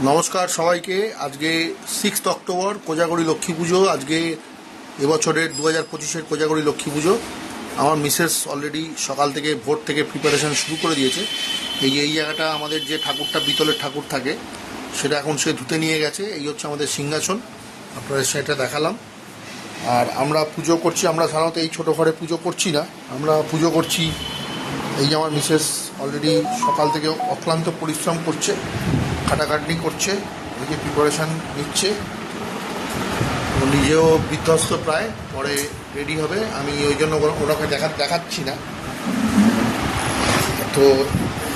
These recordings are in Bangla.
নমস্কার সবাইকে। আজকে 6 অক্টোবর কোজাগরি লক্ষ্মী পুজো। আজকে এবছরের 2025-এর কোজাগরি লক্ষ্মী পুজো। আমার মিসেস অলরেডি সকাল থেকে ভোর থেকে প্রিপারেশান শুরু করে দিয়েছে। এই জায়গাটা আমাদের যে ঠাকুরটা পিতলের ঠাকুর থাকে সেটা এখন সে ধুতে নিয়ে গেছে। এই হচ্ছে আমাদের সিংহাসন, আপনাদের সেটা দেখালাম। আর আমরা পুজো করছি, আমরা সাধারণত এই ছোটো ঘরে পুজো করছি না, আমরা পুজো করছি। এই যে আমার মিসেস অলরেডি সকাল থেকে অক্লান্ত পরিশ্রম করছে, খাটাখাটনি করছে, এই যে প্রিপারেশান নিচ্ছে। ও নিজেও বিধ্বস্ত প্রায়, পরে রেডি হবে। আমি ওই জন্য ওনাকে দেখাচ্ছি না। তো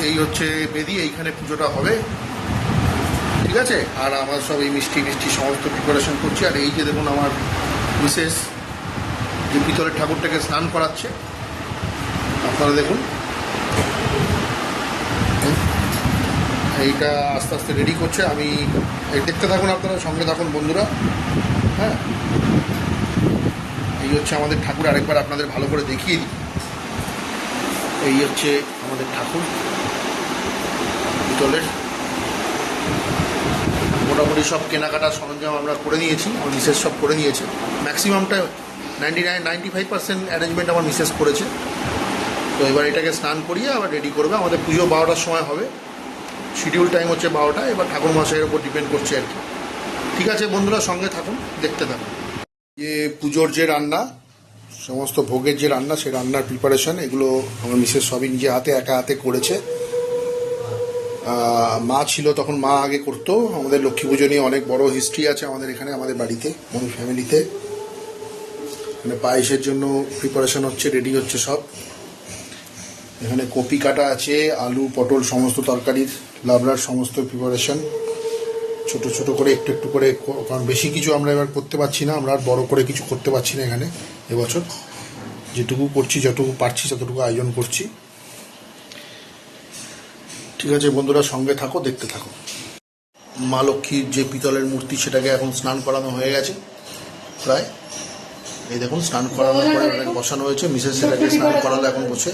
এই হচ্ছে বেদি, এইখানে পুজোটা হবে, ঠিক আছে। আর আমার সব এই মিষ্টি সমস্ত প্রিপারেশান করছি। আর এই যে দেখুন আমার মিসেস যে পিতলের ঠাকুরটাকে স্নান করাচ্ছে, আপনারা দেখুন। এইটা আস্তে আস্তে রেডি করছে। আমি দেখতে থাকুন, আপনারা সঙ্গে থাকুন বন্ধুরা। হ্যাঁ, এই হচ্ছে আমাদের ঠাকুর। আরেকবার আপনাদের ভালো করে দেখিয়ে দিই। এই হচ্ছে আমাদের ঠাকুর পিতলের। মোটামুটি সব কেনাকাটা সরঞ্জাম আমরা করে নিয়েছি, আমার মিসেস সব করে নিয়েছে। ম্যাক্সিমামটা 95% অ্যারেঞ্জমেন্ট আমার মিসেস করেছে। তো এবার এটাকে স্নান করিয়ে আবার রেডি করবে। আমাদের পুজো 12টার সময় হবে, শিডিউল টাইম হচ্ছে 12টা। এবার ঠাকুর মশাইয়ের ওপর ডিপেন্ড করছে আর কি। ঠিক আছে বন্ধুরা, সঙ্গে থাকুন, দেখতে থাকুন। যে পুজোর যে রান্না, সমস্ত ভোগের যে রান্না, সেই রান্নার প্রিপারেশন এগুলো আমার মিসেস সবই নিজে হাতে একা হাতে করেছে। মা ছিল তখন, মা আগে করতো। আমাদের লক্ষ্মী পুজো নিয়ে অনেক বড় হিস্ট্রি আছে আমাদের এখানে, আমাদের বাড়িতে, মনি ফ্যামিলিতে। মানে পায়েসের জন্য প্রিপারেশন হচ্ছে, রেডি হচ্ছে সব। এখানে কপি কাটা আছে, আলু পটল সমস্ত তরকারির লাবড়ার সমস্ত প্রিপারেশন ছোট ছোট করে একটু একটু করে। কারণ বেশি কিছু আমরা এবার করতে পারছি না, আমরা আর বড় করে কিছু করতে পারছি না এখানে এবছর। যেটুকু করছি, যতটুকু পারছি ততটুকু আয়োজন করছি। ঠিক আছে বন্ধুরা, সঙ্গে থাকো, দেখতে থাকো। মা লক্ষ্মীর যে পিতলের মূর্তি, সেটাকে এখন স্নান করানো হয়ে গেছে প্রায়। এই দেখুন, স্নান করানোর পরে ওটাকে বসানো হয়েছে। মিসেস সেটাকে স্নান করালো এখন বসে।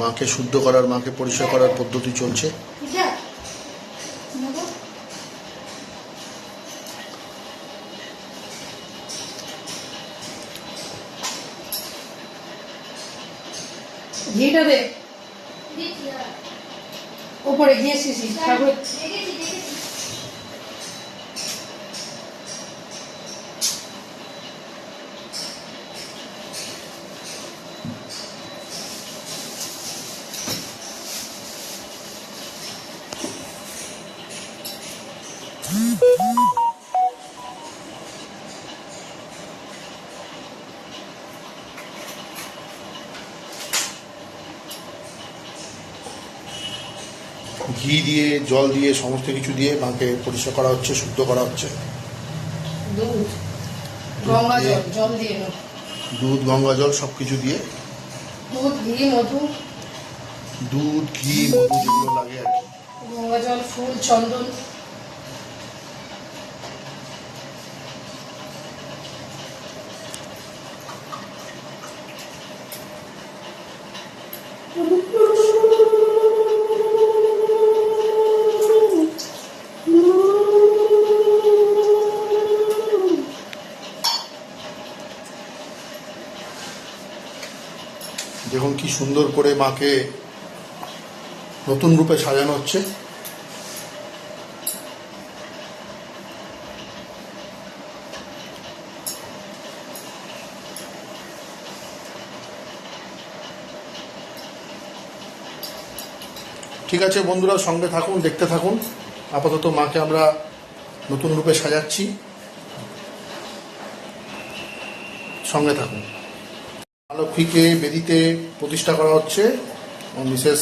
মাকে শুদ্ধ করার, মাকে পরিষ্কার করার পদ্ধতি চলছে। ঘিটা দে উপরে গিয়েছিস ঠাকুর। ঘি দিয়ে, জল দিয়ে, সমস্ত কিছু দিয়ে মাকে পরিষ্কার করা হচ্ছে, শুদ্ধ করা হচ্ছে। দুধ, গঙ্গা জল, জল দিয়ে দুধ, গঙ্গা জল সবকিছু দিয়ে, দুধ, ঘি, মধু, দুধ, ঘি, মধু যেগুলো লাগে আর কি। গঙ্গা জল, ফুল, চন্দন। দেখুন কি সুন্দর করে মাকে নতুন রূপে সাজানো হচ্ছে। ঠিক আছে বন্ধুরা, সঙ্গে থাকুন, দেখতে থাকুন। আপাতত মাকে আমরা নতুন রূপে সাজাচ্ছি, সঙ্গে থাকুন। মা লক্ষ্মীকে বেদিতে প্রতিষ্ঠা করা হচ্ছে। মিসেস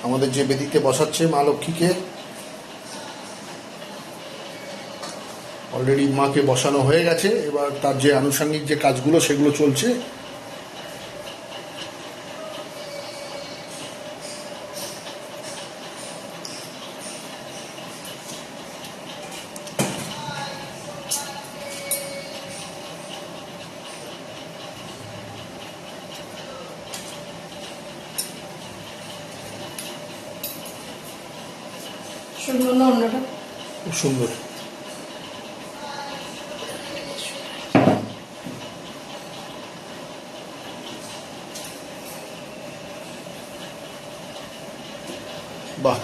আমাদের যে বেদিতে বসাচ্ছে মা লক্ষ্মীকে, অলরেডি মাকে বসানো হয়ে গেছে। এবার তার যে আনুষঙ্গিক যে কাজগুলো সেগুলো চলছে। সুন্দর না অন্যটা? খুব সুন্দর। বাহ,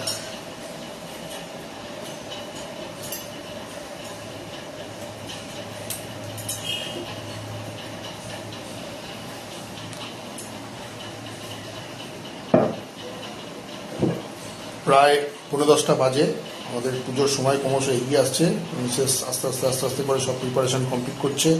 প্রায় 10:15 বাজে। আমাদের পুজোর সময় ক্রমশ এগিয়ে আসছে। মিসেস আস্তে আস্তে আস্তে আস্তে করে সব প্রিপারেশন কমপ্লিট করছে।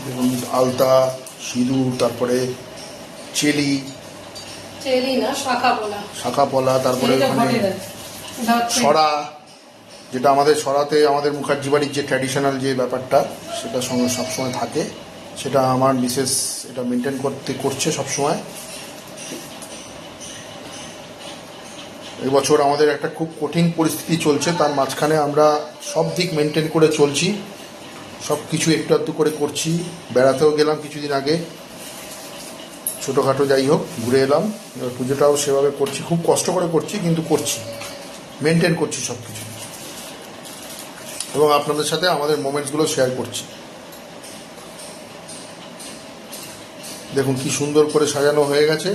দেখুন, আলতা, সিঁদুর, তারপরে চেলি, চেলি না, শাখা বলা। শাখা পলা, তারপরে চেলিটা ওখানে ঘটে দেয়। এটা হচ্ছে ছড়া, যেটা আমাদের ছড়াতে আমাদের মুখার্জি বাড়ির যে ট্র্যাডিশনাল যে ব্যাপারটা সেটা সঙ্গে সবসময় থাকে, সেটা আমার মিসেস এটা মেনটেন করছে সবসময়। এবছর আমাদের একটা খুব কঠিন পরিস্থিতি চলছে, তার মাঝখানে আমরা সব দিক মেনটেন করে চলছি, সব কিছু একটু একটু করে করছি। বেড়াতেও গেলাম কিছুদিন আগে, ছোটোখাটো যাই হোক ঘুরে এলাম। এবার পুজোটাও সেভাবে করছি, খুব কষ্ট করে করছি, কিন্তু করছি, মেনটেন করছি সব কিছু, এবং আপনাদের সাথে আমাদের মোমেন্টসগুলো শেয়ার করছি। দেখুন কি সুন্দর করে সাজানো হয়ে গেছে।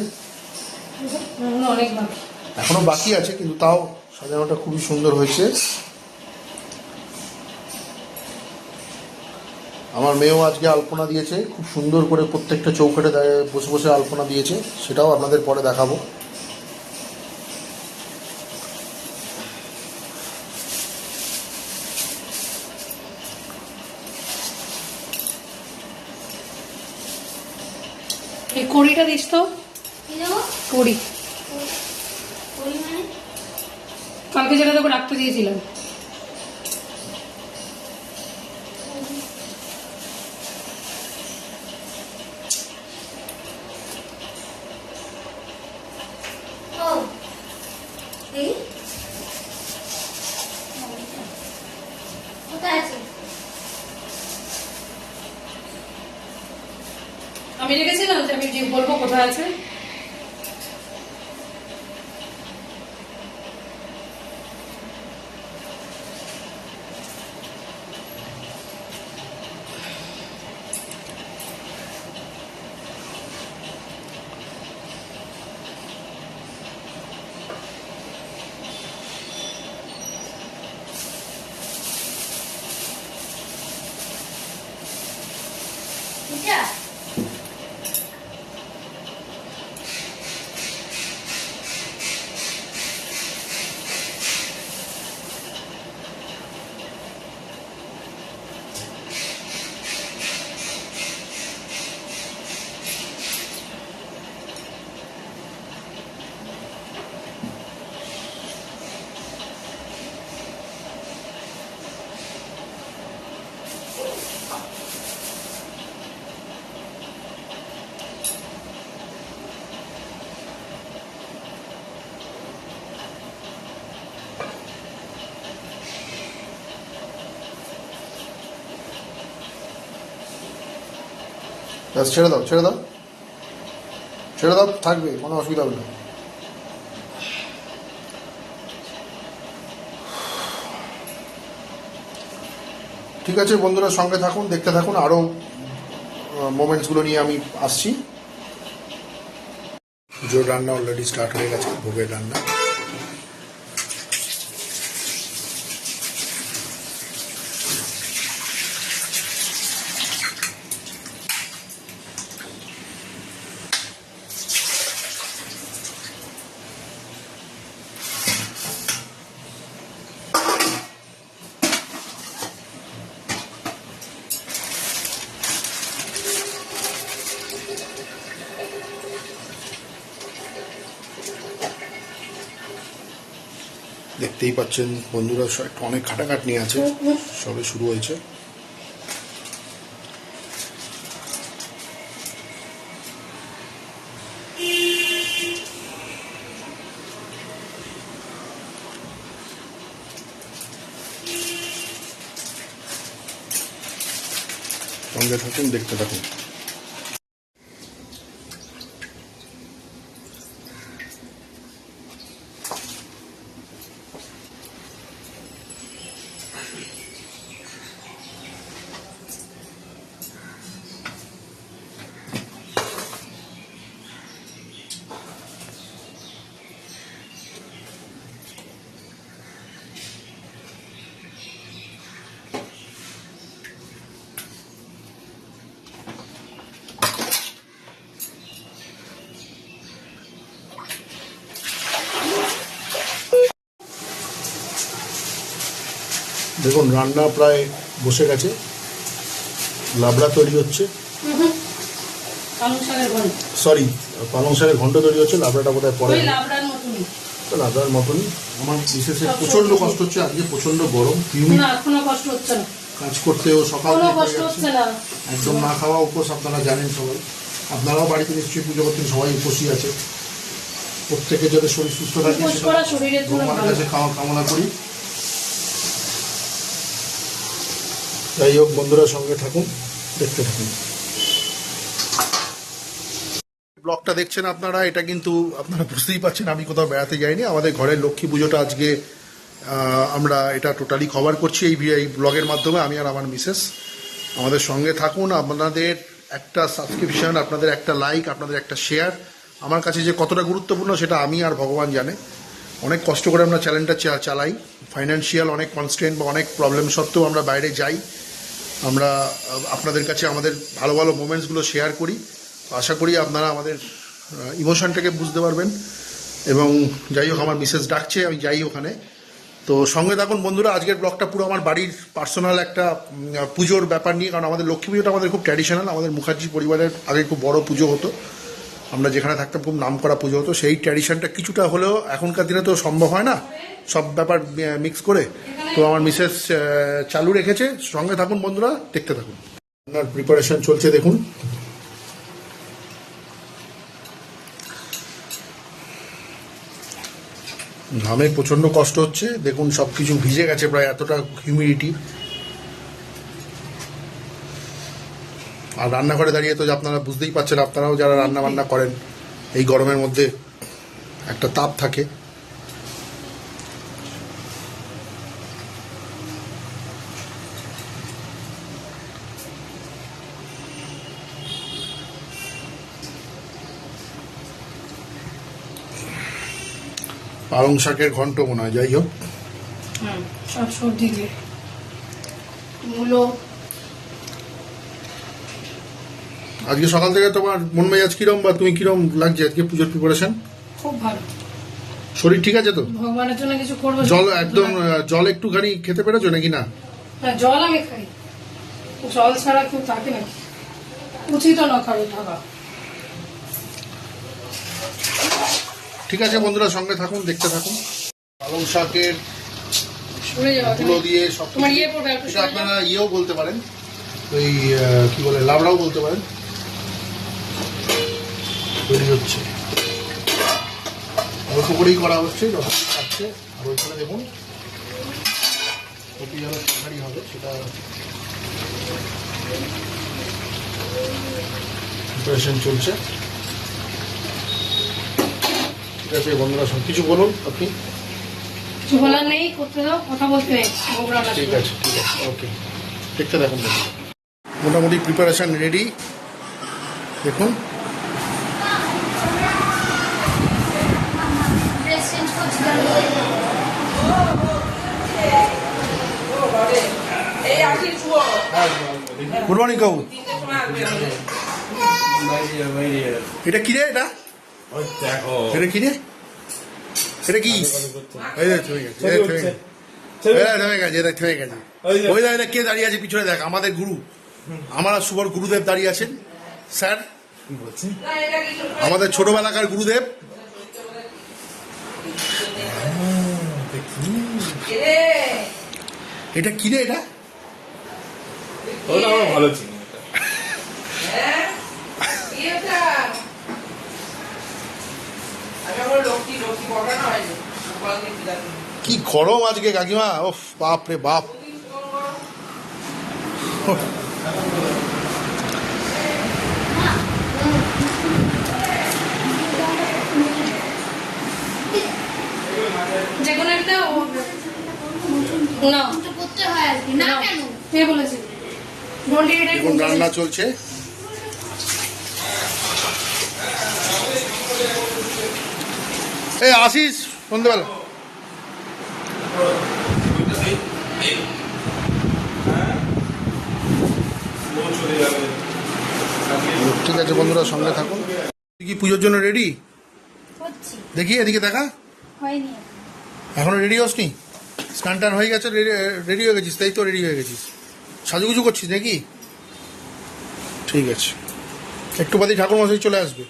অনেক বাকি। এখনো বাকি আছে, কিন্তু তাও সাজানোটা খুবই সুন্দর হয়েছে। আমার মেয়েও আজকে আলপনা দিয়েছে, খুব সুন্দর করে প্রত্যেকটা চৌকাঠে বসে বসে আলপনা দিয়েছে, সেটাও আপনাদের পরে দেখাবো। এই কড়িটা দিস তো। কড়ি কালকে যেটা তোকে রাখতে দিয়েছিলাম। আমি রেখেছিলাম যে আমি বলবো কোথায় আছে। ব্যাস, ছেড়ে দাও ছেড়ে দাও ছেড়ে দাও, থাকবে, কোনো অসুবিধা হবে না। ঠিক আছে বন্ধুরা, সঙ্গে থাকুন, দেখতে থাকুন, আরও মোমেন্টসগুলো নিয়ে আমি আসছি। পুজোর রান্না অলরেডি স্টার্ট হয়ে গেছে, ভোগের রান্না। দেখতেই পাচ্ছেন বন্ধুরা, অনেক খাটাখাটনি আছে, সবে শুরু হয়েছে। সঙ্গে থাকুন, দেখতে থাকুন। দেখুন রান্না প্রায় বসে গেছে, লাবড়া তৈরি হচ্ছে, পালং শাকের ঘন্ট। সরি পালং শাকের ঘন্ট তৈরি হচ্ছে, লাবড়াটা বোধহয় পরে। ওই লাবড়ার মতনই। তো লাবড়ার মতনই। আমার বিশেষে প্রচন্ড কষ্ট হচ্ছে, আজকে প্রচন্ড গরম, হিউমিড, না এখনো কষ্ট হচ্ছে না, কাজ করতেও সকাল কোনো থেকে কষ্ট হয়ে হচ্ছে যাচ্ছে। না। একদম না খাওয়া উপোস, আপনারা জানেন সবাই, আপনারাও বাড়িতে নিশ্চয়ই পুজো করতেন, সবাই উপোসই আছে। প্রত্যেকের যাতে শরীর সুস্থ থাকে উপোস করা শরীরের জন্য ভগবানের ভালো। কাছে কামনা করি। যাই হোক বন্ধুরা, সঙ্গে থাকুন, দেখতে থাকুন। ব্লগটা দেখছেন আপনারা, এটা কিন্তু আপনারা বুঝতেই পারছেন আমি কোথাও বেড়াতে যাইনি। আমাদের ঘরের লক্ষ্মী পুজোটা আজকে আমরা এটা টোটালি কভার করছি এই ব্লগের মাধ্যমে, আমি আর আমার মিসেস। আমাদের সঙ্গে থাকুন। আপনাদের একটা সাবস্ক্রিপশন, আপনাদের একটা লাইক, আপনাদের একটা শেয়ার আমার কাছে যে কতটা গুরুত্বপূর্ণ সেটা আমি আর ভগবান জানে। অনেক কষ্ট করে আমরা চ্যানেলটা চালাই, ফাইন্যান্সিয়াল অনেক কনস্ট্রেন্ট বা অনেক প্রবলেম সত্ত্বেও আমরা বাইরে যাই, আমরা আপনাদের কাছে আমাদের ভালো ভালো মোমেন্টসগুলো শেয়ার করি। আশা করি আপনারা আমাদের ইমোশনটাকে বুঝতে পারবেন। এবং যাই হোক, আমার মিসেস ডাকছে, আমি যাই ওখানে। তো সঙ্গে থাকুন বন্ধুরা। আজকের ব্লগটা পুরো আমার বাড়ির পার্সোনাল একটা পুজোর ব্যাপার নিয়ে, কারণ আমাদের লক্ষ্মী পুজোটা আমাদের খুব ট্র্যাডিশনাল। আমাদের মুখার্জি পরিবারের আগে খুব বড় পুজো হতো, আমরা যেখানে থাকতাম খুব নামকরা পুজো হতো। সেই ট্র্যাডিশনটা কিছুটা হলেও এখনকার দিনে তো সম্ভব হয় না সব ব্যাপার মিক্স করে, তো আমার মিসেস চালু রেখেছে। সঙ্গে থাকুন বন্ধুরা, দেখতে থাকুন। আপনার প্রিপারেশন চলছে দেখুন। ঘামে প্রচন্ড কষ্ট হচ্ছে, দেখুন সব কিছু ভিজে গেছে প্রায়, এতটা হিউমিডিটি। আর রান্নাঘরে দাঁড়িয়ে তো আপনারা বুঝতেই পারছেন, আপনারাও যারা রান্না বান্না করেন এই গরমের মধ্যে একটা তাপ থাকে। পালং শাকের ঘন্ট মনে হয়। যাই হোক, সব সবজি দিয়ে মূলো। আজকে সকাল থেকে তোমার মন মেজাজ কিরম, বা তুমি কিরম লাগছে আজকে পুজোর প্রিপারেশন? খুব ভালো। শরীর ঠিক আছে তো? ভগবানের জন্য কিছু করবো। জল একদম, জল একটুখানি খেতে পেরেছো নাকি না? হ্যাঁ, জল আমি খাই, জল ছাড়া কেউ থাকে নাকি? উচিত না কারো থাকা। ঠিক আছে বন্ধুরা, সঙ্গে থাকুন, দেখতে থাকুন। পালং শাকের সরে যাওয়া গুলো দিয়ে সব তোমার ইয়ে পড়বে একটু এটা সরে যাও। আপনারা ইয়েও বলতে পারেন, ওই কি বলে লাবড়াও বলতে পারেন। তৈরি হচ্ছে, অল্প করেই করা হচ্ছে, যতটুকু খাচ্ছে। আর ওইখানে দেখুন কপি যেন তরকারি হবে, সেটা প্রিপারেশন চলছে। ঠিক আছে বন্ধুরা, সব কিছু বলুন আপনি। কিছু বলার নেই, করতে দাও, কথা বলতে নেই। ঠিক আছে, ঠিক আছে, ওকে, দেখতে দেখুন। মোটামুটি প্রিপারেশন রেডি, দেখুন। গুড মর্নিং কাকু। এটা কি রে? এটা কি রে? এটা কি? এই দেখ, থেমে গেছে, এই দেখ, থেমে গেছে, থেমে গেছে, এই দেখ, থেমে গেছে। ওই দেখ, কে দাঁড়িয়ে আছে পিছনে, দেখ, আমাদের গুরু, আমার শুভর গুরুদেব দাঁড়িয়ে আছেন। স্যার, আমাদের ছোটবেলাকার গুরুদেব। এটা কি রে এটা? ওটা আমার ভালো চিনি এটা। কি গরম আজকে কাকিমা, ওফ বাপ রে বাপ। যে কোনো একটা না তো করতে হয় আর কি, না কেন? কে বলেছে? ডন্ডি এটা এখন রান্না চলছে। এই আসিস সন্ধ্যেবেলা। চলে যাবে। ঠিক আছে বন্ধুরা, সঙ্গে থাকুন। তুই কি পুজোর জন্য রেডি? হচ্ছি, দেখি এদিকে দেখা। হয়নি। এখনো রেডি হসনি? স্নান টান হয়ে গেছে, রেডি হয়ে গেছিস? তাই তো রেডি হয়ে গেছিস, সাজুগুজু করছিস নাকি? ঠিক আছে, একটু বাদে ঠাকুর মশাই চলে আসবে।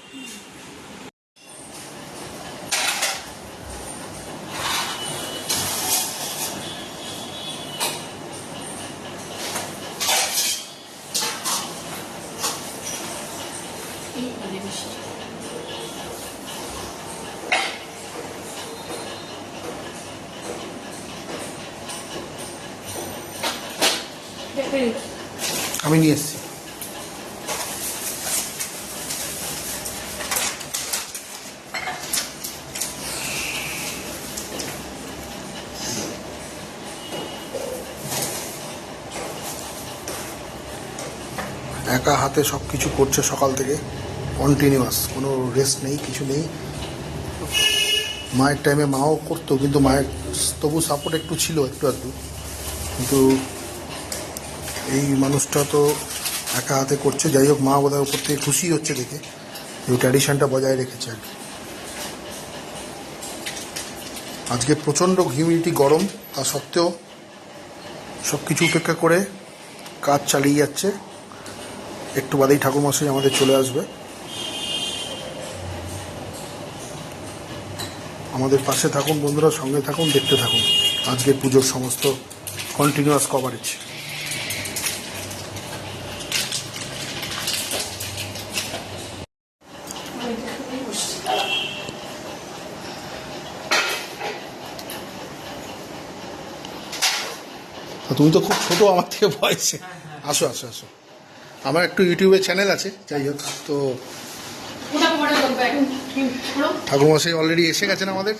আমি নিয়ে এসেছি। একা হাতে সব কিছু করছে সকাল থেকে, কন্টিনিউয়াস, কোনো রেস্ট নেই, কিছু নেই। মায়ের টাইমে মাও করতো, কিন্তু মায়ের তবু সাপোর্ট একটু ছিল, একটু আধটু। কিন্তু এই মানুষটা তো একা হাতে করছে। যাই হোক, মা বোধহয় উপর থেকে খুশি হচ্ছে দেখে, এই ট্র্যাডিশনটা বজায় রেখেছে আর কি। আজকে প্রচণ্ড হিউমিডিটি, গরম, তা সত্ত্বেও সব কিছু উপেক্ষা করে কাজ চালিয়ে যাচ্ছে। একটু বাদেই ঠাকুরমশাই আমাদের চলে আসবে। আমাদের পাশে থাকুন বন্ধুরা, সঙ্গে থাকুন, দেখতে থাকুন আজকের পুজোর সমস্ত কন্টিনিউয়াস কভারেজ। তুমি তো খুব ছোট আমার থেকে বয়সে। আসো আসো আসো, আমার একটু ইউটিউবে চ্যানেল আছে, যাই হোক। তো ওটা পরে করবো, এখন করো। ঠাকুরমশাই অলরেডি এসে গেছেন আমাদের।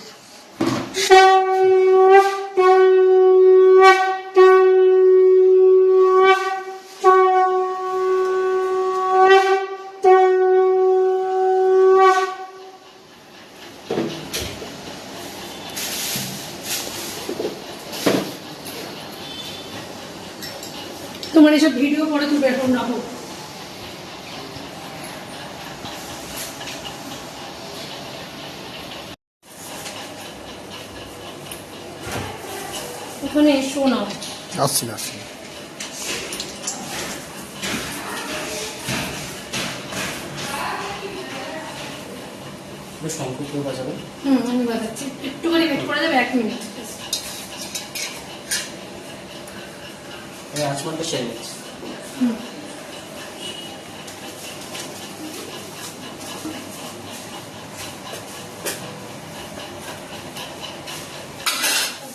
তোমার এসব ভিডিও পরে তুমি এখন রাখো। ওখানে এসো না। আসছি না, আসছি না। শঙ্খ কেউ বাজাবে? আমি বাজাচ্ছি, একটুখানি ওয়েট করা যাবে, 1 মিনিট। আচমনটা সেরে নিচ্ছি।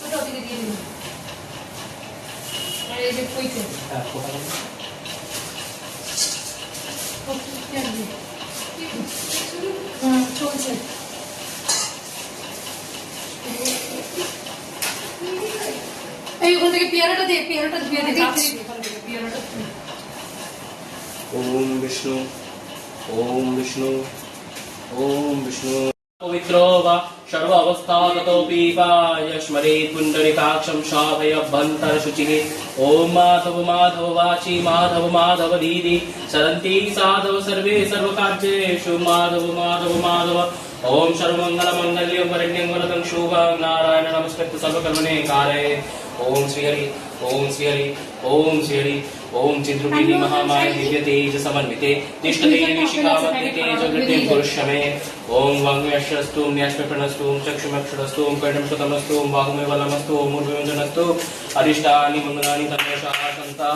ওটা ওদিকে দিয়ে দিন। আর এই যে কইতে হ্যাঁ, ফোটা করো। চলছে। এই ওখান থেকে পেয়ারাটা দিয়ে দিয়ে দিচ্ছি। পেয়ারাটা ওম বিষ্ণু, ওম বিষ্ণু, ওম বিষ্ণু। পবিত্র বা সর্ব অবস্থাগতোপি বা যস্মরেৎ পুণ্ডরিকাক্ষং শাভয়ভ্যন্তর শুচিঃ। ওম মাধব মাধব वाची माधव माधव दीदी सरन्ति साधव सर्वे सर्वकार्येषु माधव माधव माधव। ओम सर्वमंगल मंगल्यं वरण्यं वरदं शुभं नारायण नमस्कृत्य सर्वकर्मणे कारये। ओम श्री हरि ओम श्री हरि ओम श्री हरि ओम चिद्रुपिणी महामाय दिव्य तेज समन्विते तिष्ठते निशिखावते तेज वृद्धिं कुरुष्यमे ओम वाङ्मयश्रस्तु न्यासप्रणस्तु चक्षुमक्षरस्तु कर्णमस्तु वाग्मे बलमस्तु मूर्धन्यस्तु अरिष्टानि मंगलानि तन्मेषाः सन्ता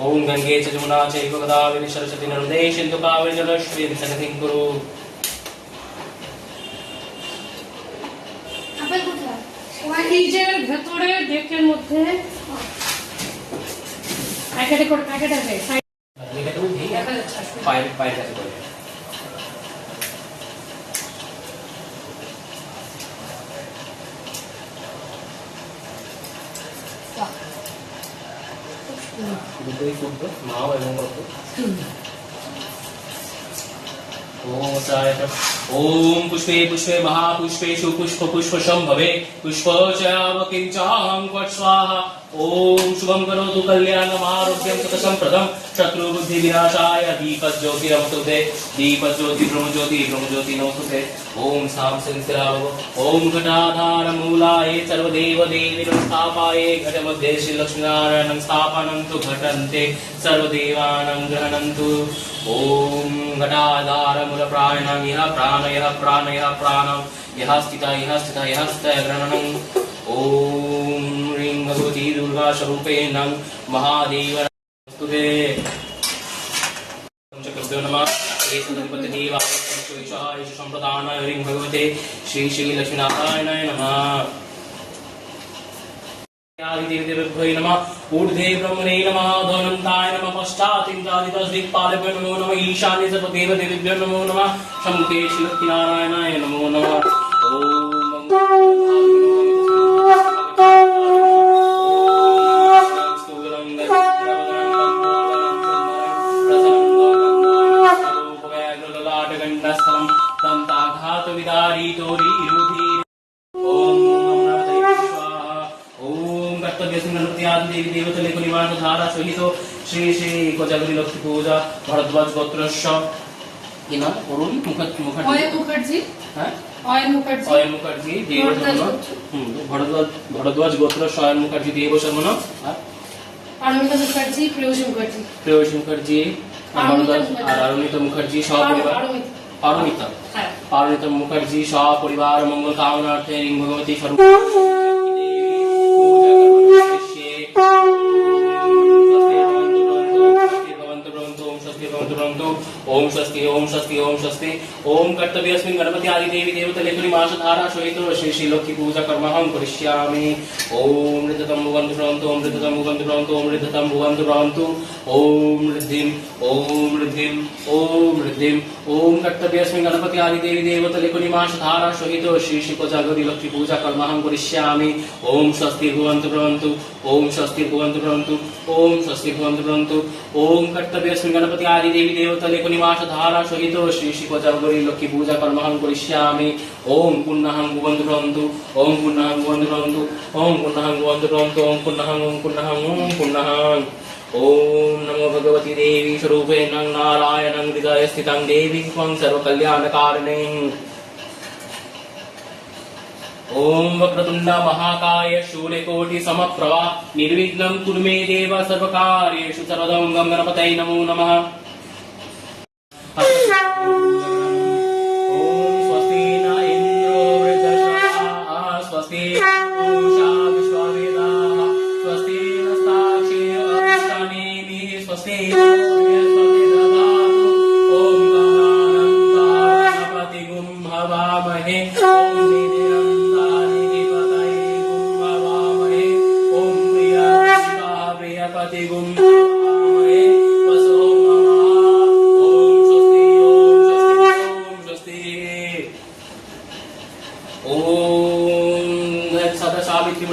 ओम गंगे च जमुना चैव गोदावरी सरस्वती नर्मदे सिन्धु कावेरी जलेस्मिन् सन्निधिं कुरु আপেল কোথায়? এই যে ভেতরে ডেকের মধ্যে প্যাকেটে করে প্যাকেট আছে এটা তো ঠিক দেখা যাচ্ছে আসলে। পায়ের পায়ের কাছে করে বাহ, দুটোই করবো মাও এবং করবো ओम सायत ओम पुष्पे पुष्पे महापुष्पेषु पुष्प पुष्प संभवे पुष्पचाव किंचाहं वट स्वाहा ओम शुभं करोतु कल्याणम् आरोग्यं सतसंप्रदं शत्रु बुद्धि विनाशाय दीपज्योति नमस्तुते दीपज्योति ब्रह्मज्योति नमस्तुते ओम साम संस्राव ओम घटाधार मूलाय सर्वदेव देवी स्थापाये घट मध्ये श्री लक्ष्मीनारायणं स्थापयन्तु घटन्ते सर्वदेवानां गृह्णन्तु ओम घटाधार मूल प्राणं यः प्राणं यः स्थितः गृह्णनं ओम ह्रीं भगवती दुर्गा स्वरूपेण महादेव नमस्तुते चक्रभ्यो नमः एतदधिपति देवाय विश्वेशाय संप्रदानाय ह्रीं भगवते श्री श्री लक्ष्मीनारायणाय नमः आदिदेवदेभ्यो नमः ऊर्ध्वे ब्रह्मणे नमः अधोऽनन्ताय नमः पश्चादिन्द्रादिदशदिक्पालेभ्यो नमो नमः ईशान्ये सर्वदेवदेवेभ्यो नमो नमः शम्भुके श्रीलक्ष्मीनारायणाय नमो नमः देवी देवतले निवास धारा सहित श्री श्री कोजागरी लक्ष्मी पूजा भरद्वाज गोत्रस्य কি নাম অরুণ মুখার্জি অয়ন মুখার্জি হ্যাঁ অয়ন মুখার্জি অয়ন মুখার্জি ভরদ্বাজ গোত্র অয়ন মুখার্জি দেব শর্মন পারমিতা মুখার্জি প্রেয়সী মুখার্জি আর অরুণিতা মুখার্জি সপরিবার পারমিতা মুখার্জি সপরিবার মঙ্গল কামনার্থে রিং ভগবতী স্বরূপ ओम स्वस्ति ओम स्वस्ति ओम स्वस्ति ओम कर्तव्यस्मिन् गणपति आदि देवी देवतले मास धारा सहित श्री श्री लक्ष्मी पूजा कर्महं करिष्यामि ओम ऋद्धतं भुवन्तु भ्रवन्तु ओम ऋद्धतं भुवन्तु भ्रवन्तु ओम ऋद्धतं भुवन्तु भ्रवन्तु ओम ऋद्धिं ओम कर्तव्यस्मिन् गणपति आदि देवी देवतले मास धारा सहित श्री श्री कोजागरी लक्ष्मी पूजा कर्महं करिष्यामि ओम स्वस्ति भुवन्तु भ्रवन्तु ओम स्वस्ति भुवन्तु भ्रवन्तु ओम स्वस्ति भुवन्तु भ्रवन्तु ओम कर्तव्यस्मिन् गणपति आदि देवी देवतले निवास धारा सहित श्री श्री कोजागरी लक्ष्मी पूजा कर्महं करिष्यामि ओम पुण्यहं भुवन्तु भ्रवन्तु ओम पुण्यहं भुवन्तु भ्रवन्तु ओम पुण्यहं भुवन्तु भ्रवन्तु ओम पुण्यहं ओम नमो भगवती देवी स्वरूपेण नारायणं हृदये स्थितं देवी त्वं सर्वकल्याणकारिणीं ओम वक्रतुंड महाकाय शूलकोटि समप्रभा निर्विघ्नं कुरु मे देव सर्वकार्येषु सर्वदा गणपतये नमो नमः ओम स्वस्ति न इंद्रो वृद्धश्रवा स्वस्ति पूषा विश्ववेदाः स्वस्ति नस्ताक्षी अरिष्टानेमिः स्वस्ति बृहस्पति ददातु ओम गणानां गणपतिगुं हवामहे ओम निधिरन्तानिधिपतये गुं हवामहे ओम प्रियपतिगुं हवामहे वसो ओम सदा सावित्री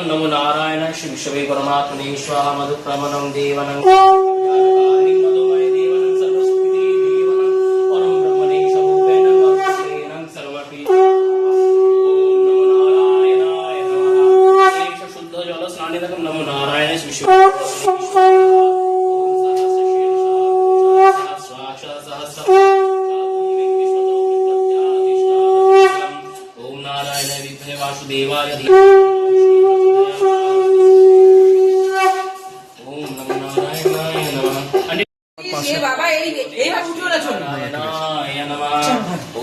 नमो नारायण श्री विश्वे परमात्मने स्वाहा मधुप्रमणं देवनं मधुमय देवनं सर्वसुखिते देवनं परम ब्रह्मणे स्वरूपेण वर्ततेनं सर्वपि ओम नमो नारायणाय नमः एष शुद्ध जल स्नानेदकं नमो नारायण श्री विश्वे ओम नारायण विद्महे वासुदेवाय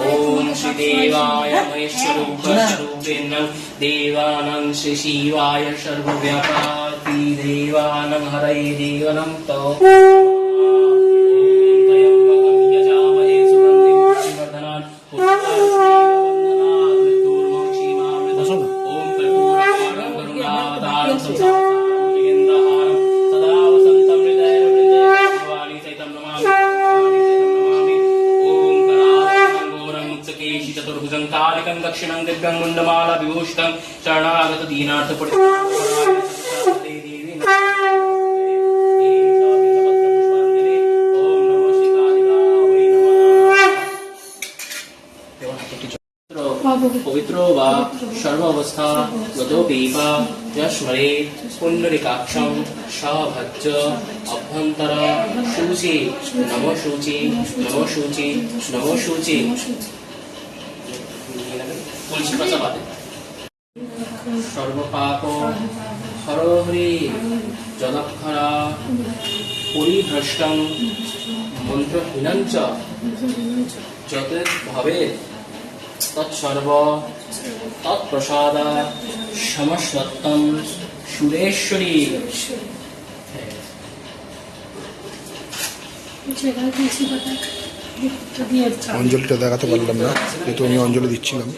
ओम श्री देवाय महेश्वरूपेण देवानं श्री शिवाय सर्वव्यापाति देवानं हरये देवनं तव ओम त्र्यंबकं यजामहे सुगन्धिं पुष्टिवर्धनान् पुष्टिवर्धनान् मृत्युर्मोक्षीमामृतम् ओम कर्पूरकाणं करुणावतारं संसारसारं सदा वसन्तं हृदयहृदयवाणी सहितं नमामि केशि चतुर्भुजं कालिकं दक्षिणं दिव्यं मुण्डमाला विभूषितं शरणागत दीनार्थ पवित्रो वा सर्वावस्था गतोऽपीपा यस्मरे पुण्डरीकाक्षं सभज्ज अभ्यन्तर शुचि नमो शुचि नमो शुचि नमो शुचि सर्वपाप हरहरि जलक्षरा परिभ्रष्टं मन्त्रहीनं च यत् भवेत् तत्सर्व तत्प्रसाद समस्तत्तं सुरेश्वरी অঞ্জলিটা দেখাতে পারলাম না, যেহেতু আমি অঞ্জলি দিচ্ছিলাম।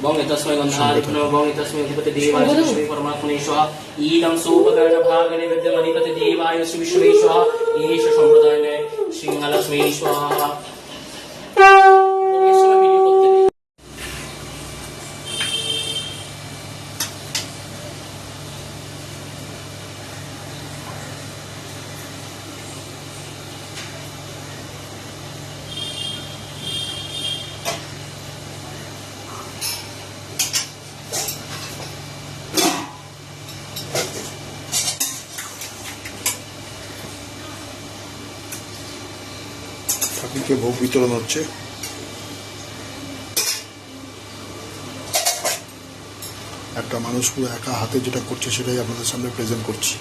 बंग तस्मै गन्धार्पणो बंग तस्मै अधिपति देवाय श्री विश्वे परमात्मने स्वाहा ईदं सोपकर्ण भागने विद्यमधिपति देवाय श्री विश्वे स्वाहा एष संप्रदायने सिंहलक्ष्मी स्वाहा। ঠাকুরকে ভোগ বিতরণ হচ্ছে। একটা মানুষ পুরো একা হাতে যেটা করছে সেটাই আপনাদের সামনে প্রেজেন্ট করছি।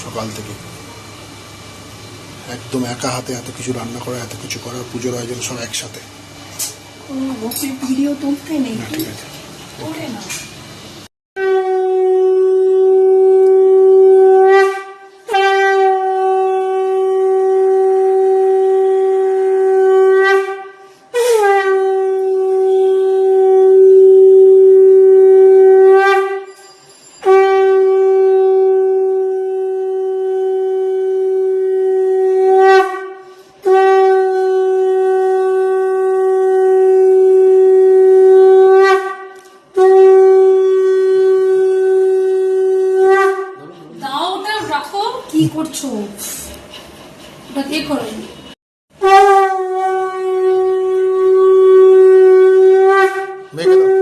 সকাল থেকে একদম একা হাতে এত কিছু রান্না করা, এত কিছু করা, পুজোর আয়োজন সব একসাথে। ভিডিও তুলতে নেই, ঠিক আছে, ওরে না। কি করছো ওটা কে করে? মেখে দাও।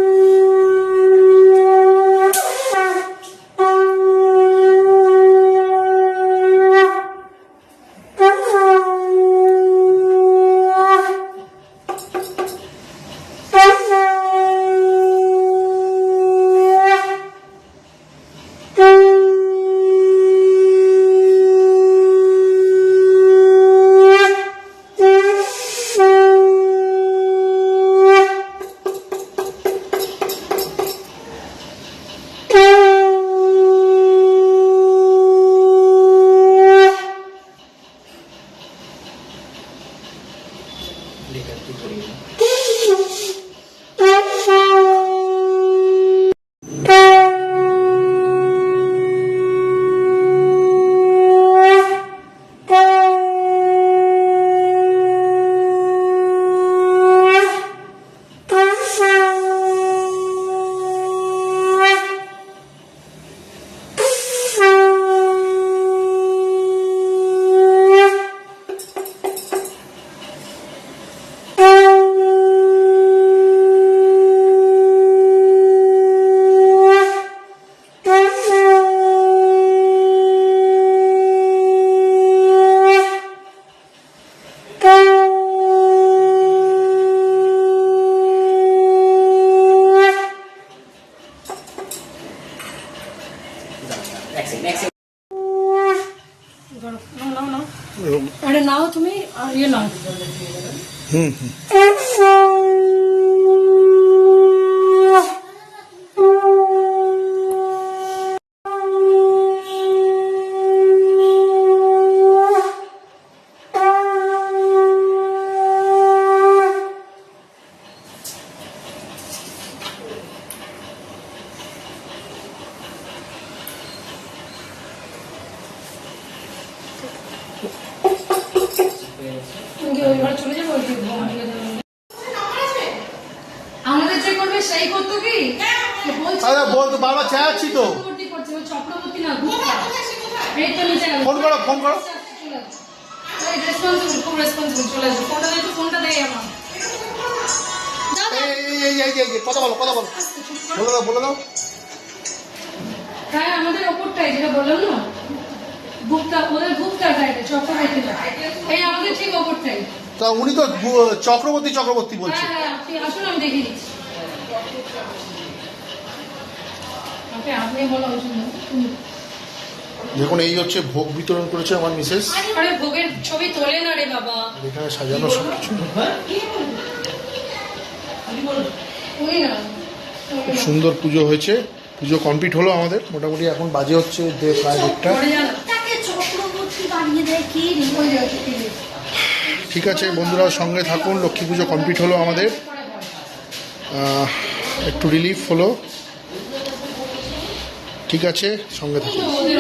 ইয়ে নাও হুম। তুমি কি ওই ঘরে চলে যাবো ওই যে ঘুম থেকে যাবে? আমাদের যে করবে সেই করতো কি বলছি আরে বলতো বারবার চাচ্ছি তো। চক্রবর্তী করছে ওই চক্রবর্তী না গুপ্তা এই তো নিচে গেল ফোন করো, ফোন করো। রেসপন্সিবল খুব রেসপন্সিবল চলে আসবে ফোনটা দেয় তো ফোনটা দেয় আমার এই, কথা বলো, কথা বলো। বলে দাও। হ্যাঁ আমাদের ওপরটাই যেটা বললাম না গুপ্তা ওদের গুপ্তাটা এটা চক্রবর্তীটা এই আমাদের ঠিক ওপরটাই তা উনি তো চক্রবর্তী বলছে। হ্যাঁ আপনি আসুন আমি দেখিয়ে দিচ্ছি আপনি বলা উচিত না দেখুন এই হচ্ছে ভোগ বিতরণ করেছে আমার মিসেস। আরে ভোগের ছবি তোলে না রে বাবা এখানে সাজানো সবকিছু উনি না খুব সুন্দর পুজো হয়েছে। পুজো কমপ্লিট হলো আমাদের, মোটামুটি এখন বাজে হচ্ছে প্রায় 1টা। পরে জানো তাকে চক্রবর্তী বানিয়ে দেয় কি রে? ওই যে ওই যে, ঠিক আছে বন্ধুরা, সঙ্গে থাকুন। লক্ষ্মী পুজো কমপ্লিট হলো আমাদের, একটু রিলিফ হলো। ঠিক আছে, সঙ্গে থাকুন। ওদের